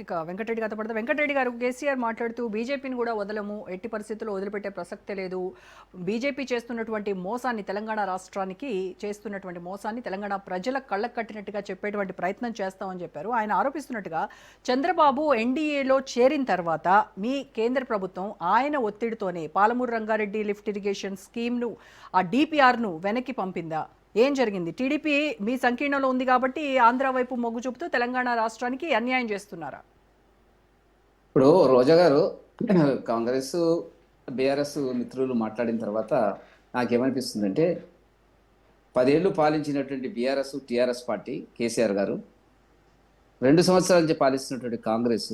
ఇక వెంకటరెడ్డి గారితో పడతా. వెంకటరెడ్డి గారు, కేసీఆర్ మాట్లాడుతూ బీజేపీని కూడా వదలము, ఎట్టి పరిస్థితుల్లో వదిలిపెట్టే ప్రసక్తే లేదు, బీజేపీ చేస్తున్నటువంటి మోసాన్ని, తెలంగాణ రాష్ట్రానికి చేస్తున్నటువంటి మోసాన్ని తెలంగాణ ప్రజల కళ్ళకు కట్టినట్టుగా చెప్పేటువంటి ప్రయత్నం చేస్తామని చెప్పారు. ఆయన ఆరోపిస్తున్నట్టుగా చంద్రబాబు ఎన్డీఏలో చేరిన తర్వాత మీ కేంద్ర ప్రభుత్వం ఆయన ఒత్తిడితోనే పాలమూరు రంగారెడ్డి లిఫ్ట్ ఇరిగేషన్ స్కీమ్ను, ఆ డిపిఆర్ను వెనక్కి పంపిందా? ఏం జరిగింది? టీడీపీ మీ సంకీర్ణంలో ఉంది కాబట్టి ఆంధ్ర వైపు మొగ్గు చూపుతూ తెలంగాణ రాష్ట్రానికి అన్యాయం చేస్తున్నారా? ఇప్పుడు రోజా గారు కాంగ్రెస్ బీఆర్ఎస్ మిత్రులు మాట్లాడిన తర్వాత నాకేమనిపిస్తుందంటే 10 ఏళ్ళు పాలించినటువంటి బీఆర్ఎస్ టీఆర్ఎస్ పార్టీ కేసీఆర్ గారు 2 సంవత్సరాల నుంచి పాలిస్తున్నటువంటి కాంగ్రెస్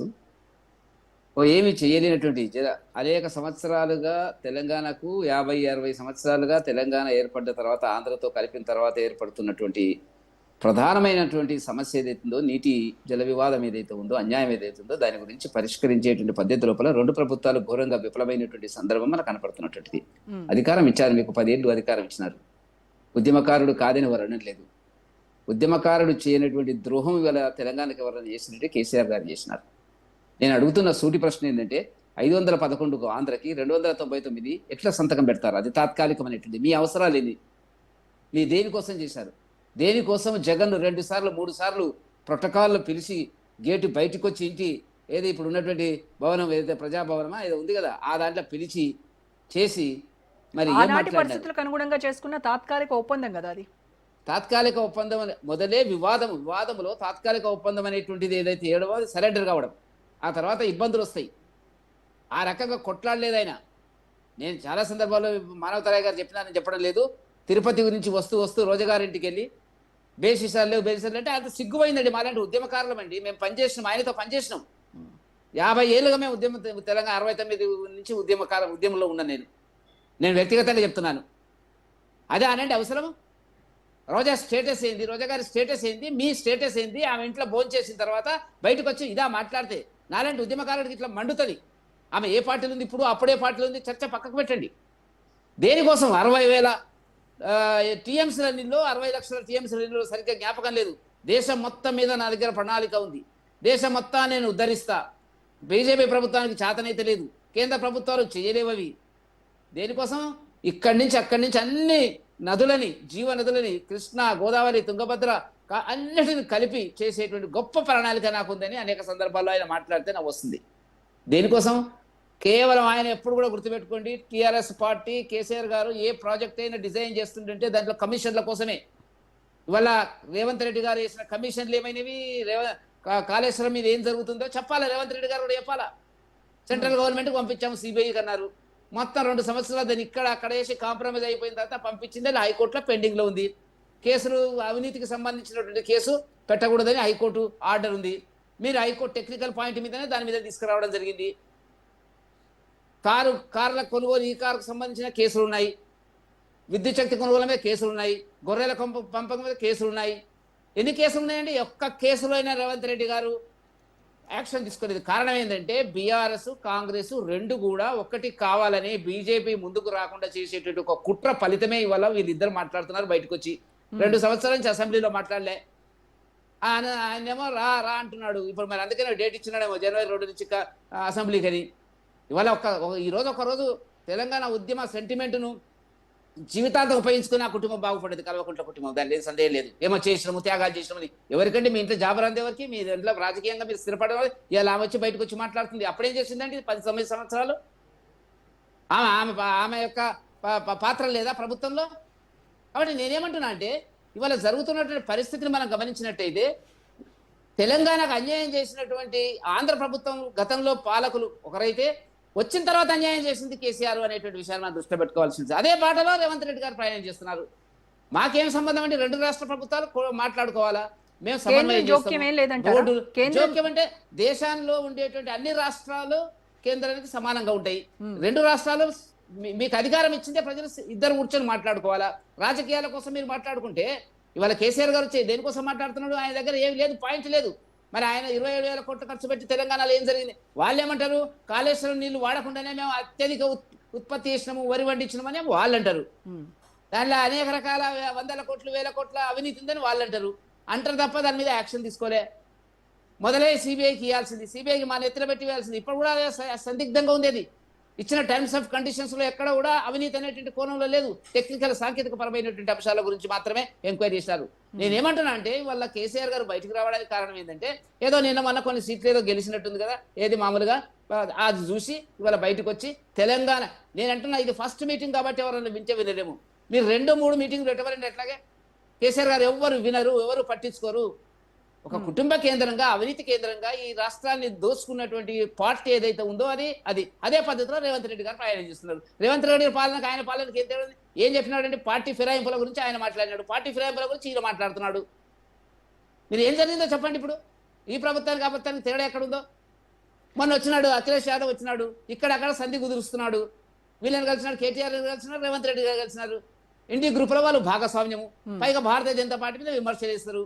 ఏమి చేయలేనటువంటి అనేక సంవత్సరాలుగా తెలంగాణకు 50-60 సంవత్సరాలుగా తెలంగాణ ఏర్పడ్డ తర్వాత ఆంధ్రతో కలిపిన తర్వాత ఏర్పడుతున్నటువంటి ప్రధానమైనటువంటి సమస్య ఏదైతుందో, నీటి జల వివాదం ఏదైతే ఉందో, అన్యాయం ఏదైతే ఉందో దాని గురించి పరిష్కరించేటువంటి పద్ధతి లోపల 2 ప్రభుత్వాలు ఘోరంగా విఫలమైనటువంటి సందర్భం మనకు కనపడుతున్నటువంటిది. అధికారం ఇచ్చారు, మీకు 10 ఏళ్ళు అధికారం ఇచ్చినారు. ఉద్యమకారుడు కాదని వారు అనట్లేదు. ఉద్యమకారుడు చేయనటువంటి ద్రోహం ఇవాళ తెలంగాణకి ఎవరైనా చేసినట్టే కేసీఆర్ గారు చేసినారు. నేను అడుగుతున్న సూటి ప్రశ్న ఏంటంటే 511కు ఆంధ్రకి 299 ఎట్లా సంతకం పెడతారు? అది తాత్కాలికమైనటువంటి మీ అవసరాలు ఏంది? మీ దేనికోసం చేశారు? దేనికోసం జగన్ 2 సార్లు 3 సార్లు ప్రోటోకాల్లో పిలిచి గేటు బయటకు వచ్చి ఇంటి ఏది ఇప్పుడు ఉన్నటువంటి భవనం ఏదైతే ప్రజాభవనమా ఏదో ఉంది కదా, ఆ దాంట్లో పిలిచి చేసి మరి ఆనాటి పరిస్థితులకు అనుగుణంగా చేసుకున్న తాత్కాలిక ఒప్పందం కదా అది. తాత్కాలిక ఒప్పందం మొదలే వివాదంలో తాత్కాలిక ఒప్పందం అనేటువంటిది ఏదైతే ఏడవో అది సరెండర్ కావడం, ఆ తర్వాత ఇబ్బందులు వస్తాయి. ఆ రకంగా కొట్లాడలేదు ఆయన. నేను చాలా సందర్భాల్లో మానవతరాయ్ గారు చెప్పినానని చెప్పడం లేదు. తిరుపతి గురించి వస్తూ రోజుగారింటికి వెళ్ళి బేసిసాలు అంటే అంత సిగ్గుపోయిందండి. మాలాంటి ఉద్యమకారులం అండి, మేము పనిచేసినాం, ఆయనతో పనిచేసినాం. 50 ఏళ్ళుగా మేము తెలంగాణ 69 నుంచి ఉద్యమంలో ఉన్నాను. నేను వ్యక్తిగతంగా చెప్తున్నాను. అదే అనండి అవసరము. రోజా స్టేటస్ ఏంది? రోజా గారి స్టేటస్ ఏంది? మీ స్టేటస్ ఏంది? ఆమె ఇంట్లో భోజనం చేసిన తర్వాత బయటకు వచ్చి ఇదా మాట్లాడితే నాలాంటి ఉద్యమకారుడికి ఇట్లా మండుతుంది. ఆమె ఏ పార్టీలో ఉంది, ఇప్పుడు అప్పుడే పార్టీలో ఉంది, చర్చ పక్కకు పెట్టండి. దేనికోసం 60,000 టీఎంసీల నీళ్ళు, 60 లక్షల టీఎంసీల నీళ్ళు సరిగ్గా జ్ఞాపకం లేదు. దేశం మొత్తం మీద నా దగ్గర ప్రణాళిక ఉంది. దేశం మొత్తాన్ని నేను ఉద్ధరిస్తా. బీజేపీ ప్రభుత్వానికి చేతనైతే లేదు, కేంద్ర ప్రభుత్వాలు చేయలేవవి. దేనికోసం? ఇక్కడి నుంచి అక్కడి నుంచి అన్ని నదులని, జీవ నదులని, కృష్ణ, గోదావరి, తుంగభద్ర అన్నిటిని కలిపి చేసేటువంటి గొప్ప ప్రణాళిక నాకు ఉందని అనేక సందర్భాల్లో ఆయన మాట్లాడితే నాకు వస్తుంది. దేనికోసం? కేవలం ఆయన ఎప్పుడు కూడా గుర్తుపెట్టుకోండి, టీఆర్ఎస్ పార్టీ కేసీఆర్ గారు ఏ ప్రాజెక్ట్ అయినా డిజైన్ చేస్తుంటే దాంట్లో కమిషన్ల కోసమే. ఇవాళ రేవంత్ రెడ్డి గారు వేసిన కమిషన్లు ఏమైనవి, కాళేశ్వరం మీద ఏం జరుగుతుందో చెప్పాలా, రేవంత్ రెడ్డి గారు కూడా చెప్పాలా. సెంట్రల్ గవర్నమెంట్కి పంపించాము, సిబిఐకి అన్నారు. మొత్తం 2 సంవత్సరాలు దాన్ని ఇక్కడ అక్కడ వేసి కాంప్రమైజ్ అయిపోయిన తర్వాత పంపించింది. అది హైకోర్టులో పెండింగ్లో ఉంది. కేసులు అవినీతికి సంబంధించినటువంటి కేసు పెట్టకూడదని హైకోర్టు ఆర్డర్ ఉంది. మీరు హైకోర్టు టెక్నికల్ పాయింట్ మీదనే దాని మీద తీసుకురావడం జరిగింది. కార్ల కొనుగోలు, ఈ కారుకు సంబంధించిన కేసులు ఉన్నాయి. విద్యుత్ శక్తి కొనుగోలు మీద కేసులు ఉన్నాయి. గొర్రెల పంపకం మీద కేసులు ఉన్నాయి. ఎన్ని కేసులు ఉన్నాయండి? ఒక్క కేసులో అయినా రేవంత్ రెడ్డి గారు యాక్షన్ తీసుకోలేదు. కారణం ఏంటంటే బీఆర్ఎస్ కాంగ్రెస్ 2 కూడా ఒకటి కావాలని బీజేపీ ముందుకు రాకుండా చేసేటువంటి ఒక కుట్ర ఫలితమే ఇవాళ వీళ్ళిద్దరు మాట్లాడుతున్నారు బయటకు వచ్చి. 2 సంవత్సరాల నుంచి అసెంబ్లీలో మాట్లాడలే. ఆయనేమో రా అంటున్నాడు. ఇప్పుడు మరి అందుకనే డేట్ ఇచ్చినాడేమో జనవరి 2 నుంచి అసెంబ్లీకి అని. ఇవాళ ఈరోజు ఒకరోజు తెలంగాణ ఉద్యమ సెంటిమెంట్ను జీవితాంతం ఉపయోగించుకుని ఆ కుటుంబం బాగుపడేది, కల్వకుంట్ల కుటుంబం. దాని లేదు, సందేహం లేదు. ఏమో చేసినాము, త్యాగాలు చేసినామని. ఎవరికంటే మీ ఇంట్లో జాబ్ రాంది ఎవరికి? మీ ఇంట్లో రాజకీయంగా మీరు స్థిరపడే ఇలా వచ్చి బయటకు వచ్చి మాట్లాడుతుంది. అప్పుడేం చేసిందండి 19 సంవత్సరాలు? ఆమె యొక్క పాత్ర లేదా ప్రభుత్వంలో? కాబట్టి నేనేమంటున్నా అంటే ఇవాళ జరుగుతున్నటువంటి పరిస్థితిని మనం గమనించినట్టయితే తెలంగాణకు అన్యాయం చేసినటువంటి ఆంధ్ర ప్రభుత్వం గతంలో పాలకులు ఒకరైతే, వచ్చిన తర్వాత అన్యాయం చేసింది కేసీఆర్ అనేటువంటి విషయాన్ని మనం దృష్టిలో పెట్టుకోవాల్సింది. అదే బాటలో రేవంత్ రెడ్డి గారు ప్రయాణం చేస్తున్నారు. మాకేం సంబంధం అంటే 2 రాష్ట్ర ప్రభుత్వాలు మాట్లాడుకోవాలా, మేము సమన్వయం జోక్యం అంటే దేశంలో ఉండేటువంటి అన్ని రాష్ట్రాలు కేంద్రానికి సమానంగా ఉంటాయి. 2 రాష్ట్రాలు మీకు అధికారం ఇచ్చిందే ప్రజలు ఇద్దరు కూర్చొని మాట్లాడుకోవాలా. రాజకీయాల కోసం మీరు మాట్లాడుకుంటే ఇవాళ కేసీఆర్ గారు దేనికోసం మాట్లాడుతున్నాడు? ఆయన దగ్గర ఏమి లేదు, పాయింట్ లేదు. మరి ఆయన 27,000 కోట్లు ఖర్చు పెట్టి తెలంగాణలో ఏం జరిగింది? వాళ్ళు ఏమంటారు? కాళేశ్వరం నీళ్లు వాడకుండానే మేము అత్యధిక ఉత్పత్తి చేసినాము, వరి పండించినామని వాళ్ళు అంటారు. దానిలో అనేక రకాల 100 కోట్లు 1000 కోట్ల అవినీతి ఉందని వాళ్ళు అంటారు తప్ప దాని మీద యాక్షన్ తీసుకోలే. మొదలై సిబిఐకి ఇవ్వాల్సింది, సిబిఐకి మా నెత్తిన పెట్టి ఇవ్వాల్సింది. ఇప్పుడు కూడా సందిగ్ధంగా ఉంది. అది ఇచ్చిన టర్మ్స్ ఆఫ్ కండిషన్స్ లో ఎక్కడ కూడా అవినీతి అనేటువంటి కోణంలో లేదు. టెక్నికల్ సాంకేతిక పరమైనటువంటి అంశాల గురించి మాత్రమే ఎంక్వైరీ చేశారు. నేనేమంటున్నా అంటే వాళ్ళ కేసీఆర్ గారు బయటకు రావడానికి కారణం ఏంటంటే ఏదో నిన్న మొన్న కొన్ని సీట్లు ఏదో గెలిచినట్టుంది కదా, ఏది మామూలుగా అది చూసి ఇవాళ బయటకు వచ్చి తెలంగాణ, నేను అంటున్నా ఇది ఫస్ట్ మీటింగ్ కాబట్టి ఎవరన్నా వింటే వినరేమో. మీరు 2-3 మీటింగ్లు పెట్టవాలంటే ఎట్లాగే? కేసీఆర్ గారు ఎవరు వినరు, ఎవరు పట్టించుకోరు. ఒక కుటుంబ కేంద్రంగా, అవినీతి కేంద్రంగా ఈ రాష్ట్రాన్ని దోచుకున్నటువంటి పార్టీ ఏదైతే ఉందో అదే పద్ధతిలో రేవంత్ రెడ్డి గారు ప్రయాణం చేస్తున్నారు. రేవంత్ రెడ్డి పాలనకు ఆయన పాలనకి ఏం చెప్పినాడంటే పార్టీ ఫిరాయింపుల గురించి ఆయన మాట్లాడినాడు, పార్టీ ఫిరాయింపుల గురించి ఈయన మాట్లాడుతున్నాడు. మీరు ఏం జరిగిందో చెప్పండి. ఇప్పుడు ఈ ప్రభుత్వానికి తేడా ఎక్కడుందో? మొన్న వచ్చినాడు అఖిలేష్ యాదవ్ వచ్చినాడు, ఇక్కడక్కడ సంధి కుదురుస్తున్నాడు. వీళ్ళని కలిసినాడు, కేటీఆర్ కలిసినారు, రేవంత్ రెడ్డి గారు కలిసినారు. ఇండి గ్రూపుల వాళ్ళు భాగస్వామ్యము, పైగా భారతీయ జనతా పార్టీ మీద విమర్శలు చేస్తారు.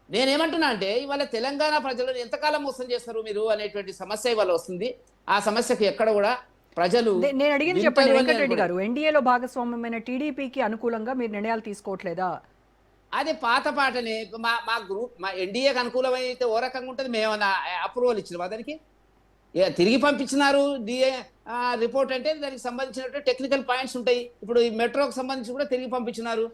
నేనేమంటున్నా అంటే ఇవాళ తెలంగాణ ప్రజలను ఎంతకాలం మోసం చేస్తారు మీరు అనేటువంటి సమస్య ఇవాళ వస్తుంది. ఆ సమస్యకు ఎక్కడ కూడా ప్రజలు, నేను అడిగింది చెప్పండి వెంకటరెడ్డి గారు, ఎన్డీఏలో భాగస్వామ్యమైన టీడీపీకి అనుకూలంగా మీరు నిర్ణయాలు తీసుకోవట్లేదా? అది పాత పాటనే. మా గ్రూప్ మా ఎన్డీఏకి అనుకూలమైతే ఓ రకంగా ఉంటుంది. మేమన్నా అప్రూవల్ ఇచ్చినామా దానికి? తిరిగి పంపించినారు డిఏ రిపోర్ట్ అంటే దానికి సంబంధించినట్టు టెక్నికల్ పాయింట్స్ ఉంటాయి. ఇప్పుడు ఈ మెట్రోకి సంబంధించి కూడా తిరిగి పంపించినారు.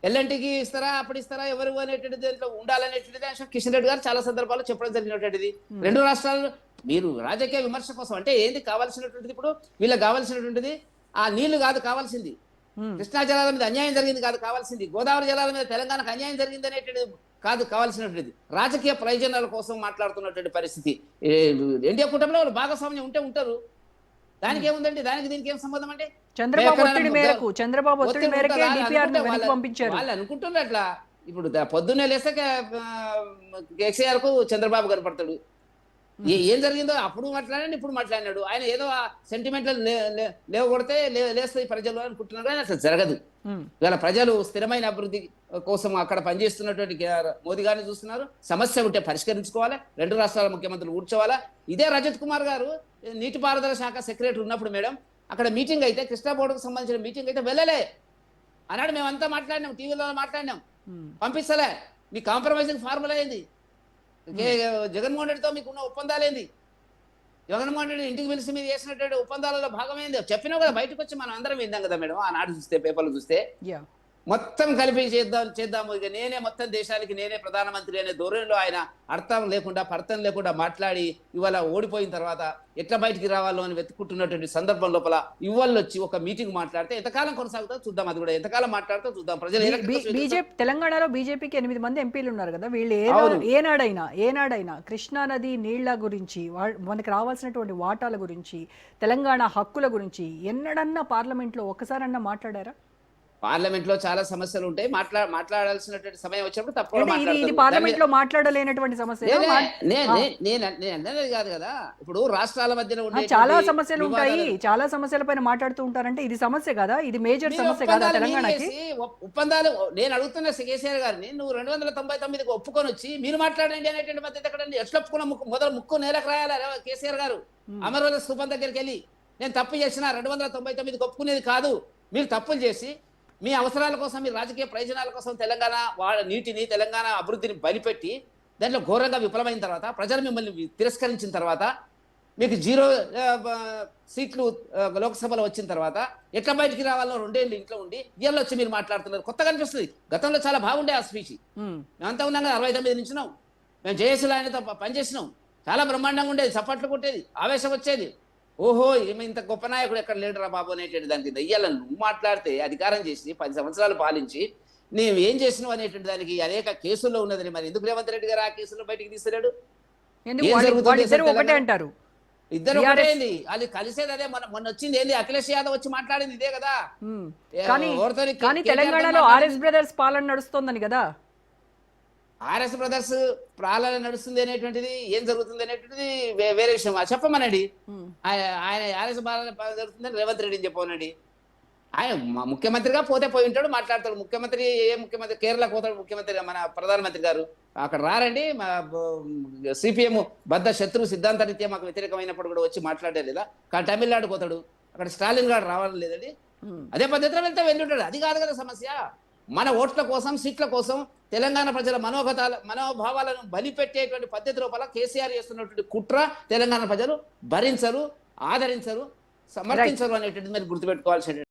ఎల్ఎన్టీకి ఇస్తారా, అప్పుడు ఇస్తారా, ఎవరు అనేటువంటిది దాంట్లో ఉండాలనేటువంటిది కిషన్ రెడ్డి గారు చాలా సందర్భాల్లో చెప్పడం జరిగినటువంటిది. 2 రాష్ట్రాలు మీరు రాజకీయ విమర్శ కోసం అంటే ఏంది కావాల్సినటువంటిది? ఇప్పుడు వీళ్ళకి కావాల్సినటువంటిది ఆ నీళ్లు కాదు కావాల్సింది, కృష్ణా జలాల మీద అన్యాయం జరిగింది కాదు కావాల్సింది, గోదావరి జలాల మీద తెలంగాణకు అన్యాయం జరిగింది అనేటువంటిది కాదు కావాల్సినటువంటిది, రాజకీయ ప్రయోజనాల కోసం మాట్లాడుతున్నటువంటి పరిస్థితి. ఎన్డీఏ కూటమిలో భాగస్వామ్యం ఉంటే ఉంటారు, దానికి ఏముందండి? దానికి దీనికి ఏం సంబంధం అంటే? చంద్రబాబు ఒత్తిడి మేరకే DPR ని వెనక్కి పంపించారు. వాళ్ళు అనుకుంటున్నారు అట్లా. ఇప్పుడు పొద్దున్నే లేస్తే కేసీఆర్ కు చంద్రబాబు కనపడతాడు. ఏం జరిగిందో అప్పుడు మాట్లాడాడు, ఇప్పుడు మాట్లాడినాడు. ఆయన ఏదో సెంటిమెంట్ లేవగొడితే లేస్తాయి ప్రజలు అనుకుంటున్నారు, కానీ అసలు జరగదు. ఇవాళ ప్రజలు స్థిరమైన అభివృద్ధి కోసం అక్కడ పనిచేస్తున్నటువంటి మోదీ గారిని చూస్తున్నారు. సమస్య ఉంటే పరిష్కరించుకోవాలి, 2 రాష్ట్రాల ముఖ్యమంత్రులు కూర్చోవాలా. ఇదే రజత్ కుమార్ గారు నీటిపారుదల శాఖ సెక్రటరీ ఉన్నప్పుడు మేడం అక్కడ మీటింగ్ అయితే, కృష్ణా బోర్డుకు సంబంధించిన మీటింగ్ అయితే వెళ్ళలే అన్నాడు. మేమంతా మాట్లాడినాం, టీవీలో మాట్లాడినాం, పంపిస్తలే. మీ కాంప్రమైజింగ్ ఫార్ములా ఏంది? జగన్మోహన్ రెడ్డితో మీకున్న ఒప్పందాలు ఏంది? జగన్మోహన్ రెడ్డి ఇంటికి పిలిచి మీరు చేసినటువంటి ఒప్పందాలలో భాగమైంది చెప్పినా కూడా బయటకు వచ్చి మనం అందరం విందాం కదా మేడం. ఆనాడు చూస్తే పేపర్లు చూస్తే మొత్తం కలిపి చేద్దాము ఇక నేనే మొత్తం దేశానికి నేనే ప్రధానమంత్రి అనే ధోరణిలో ఆయన అర్థం లేకుండా పర్థం లేకుండా మాట్లాడి ఇవాళ ఓడిపోయిన తర్వాత ఎట్లా బయటికి రావాలో అని వెతుక్కుంటున్నటువంటి సందర్భం లోపల ఇవాళ వచ్చి ఒక మీటింగ్ మాట్లాడితే ఎంతకాలం కొనసాగుతుందో చూద్దాం. అది కూడా ఎంతకాలం మాట్లాడుతూ చూద్దాం. ప్రజలు తెలంగాణలో బీజేపీకి 8 మంది ఎంపీలు ఉన్నారు కదా, వీళ్ళు ఏనాడైనా కృష్ణా నది నీళ్ల గురించి, మనకి రావాల్సినటువంటి వాటాల గురించి, తెలంగాణ హక్కుల గురించి ఎన్నడన్నా పార్లమెంట్లో ఒక్కసారన్నా మాట్లాడారా? పార్లమెంట్ లో చాలా సమస్యలు ఉంటాయి, మాట్లాడాల్సినటువంటి సమయం వచ్చినప్పుడు తప్పకుండా పార్లమెంట్ లో మాట్లాడలేనటువంటి సమస్య నేను కాదు కదా. ఇప్పుడు రాష్ట్రాల మధ్యన చాలా సమస్యలు ఉంటాయి, చాలా సమస్యల పైన మాట్లాడుతూ ఉంటారంటే ఇది సమస్య కదా, ఇది మేజర్ సమస్య కదా తెలంగాణకి. ఒప్పందాలు నేను అడుగుతున్న కేసీఆర్ గారిని, నువ్వు 299కి ఒప్పుకొని వచ్చి మీరు మాట్లాడండి అనేటువంటి మధ్య ఎక్కడండి? ఎట్లా ఒప్పుకున్న మొదలు ముక్కు నేలకు రాయాలా కేసీఆర్ గారు? అమరవీరుల స్థూపం దగ్గరికి వెళ్ళి నేను తప్పు చేసిన 299కి ఒప్పుకునేది కాదు. మీరు తప్పులు చేసి మీ అవసరాల కోసం, మీ రాజకీయ ప్రయోజనాల కోసం తెలంగాణ నీటిని, తెలంగాణ అభివృద్ధిని బలిపెట్టి దాంట్లో ఘోరంగా విఫలమైన తర్వాత, ప్రజలు మిమ్మల్ని తిరస్కరించిన తర్వాత, మీకు 0 సీట్లు లోక్సభలో వచ్చిన తర్వాత ఎట్లా బయటికి రావాలో 2 ఏళ్ళు ఇంట్లో ఉండి ఇవాళ వచ్చి మీరు మాట్లాడుతున్నారు. కొత్తగా అనిపిస్తుంది. గతంలో చాలా బాగుండే ఆ స్పీచ్. మేమంతా ఉన్నాం కదా, 69 నుంచినాం. మేము జేఏసీలో ఆయనతో పనిచేసినాం. చాలా బ్రహ్మాండంగా ఉండేది, చప్పట్లు కొట్టేది, ఆవేశం వచ్చేది. ఓహో ఏమి ఇంత గొప్ప నాయకుడు ఎక్కడ లేడురా బాబు అనేటువంటి దానికి ఇయ్యాల నువ్వు మాట్లాడితే అధికారం చేసి 10 సంవత్సరాలు పాలించి నీవు ఏం చేసినావు అనేటువంటి దానికి అనేక కేసుల్లో ఉన్నదని మరి ఎందుకు రేవంత్ రెడ్డి గారు ఆ కేసులో బయటికి తీసుకురాడు? ఇద్దరు ఒకటేంది, వాళ్ళు కలిసేది అదే. మొన్న వచ్చింది ఏంది? అఖిలేష్ యాదవ్ వచ్చి మాట్లాడింది ఇదే కదా. కానీ తెలంగాణలో ఆర్ఎస్ బ్రదర్స్ పాలన నడుస్తోందని కదా. ఆర్ఎస్ బ్రదర్స్ ప్రాణాలు నడుస్తుంది అనేటువంటిది, ఏం జరుగుతుంది అనేటువంటిది వేరే విషయం. చెప్పమనండి. ఆయన ఆర్ఎస్ జరుగుతుందని రేవంత్ రెడ్డిని చెప్పమనండి. ఆయన ముఖ్యమంత్రిగా పోతే పోయి ఉంటాడు, మాట్లాడతాడు. ముఖ్యమంత్రి కేరళ పోతాడు ముఖ్యమంత్రి, మన ప్రధానమంత్రి గారు అక్కడ రారండి. మా సిపిఎం బద్ద శత్రు సిద్ధాంతరీత్యా మాకు వ్యతిరేకమైనప్పుడు కూడా వచ్చి మాట్లాడే లేదా. కానీ తమిళనాడు పోతాడు, అక్కడ స్టాలిన్ గారు రావాలని లేదండి. అదే పద్ధతిలో వెళ్తే వెళ్ళి ఉంటాడు. అది కాదు కదా సమస్య. మన ఓట్ల కోసం, సీట్ల కోసం తెలంగాణ ప్రజల మనోభావాలను బలిపెట్టేటువంటి పద్ధతి లోపల కేసీఆర్ చేస్తున్నటువంటి కుట్ర తెలంగాణ ప్రజలు భరించరు, ఆదరించరు, సమర్థించరు అనేటువంటిది మీరు గుర్తుపెట్టుకోవాల్సిన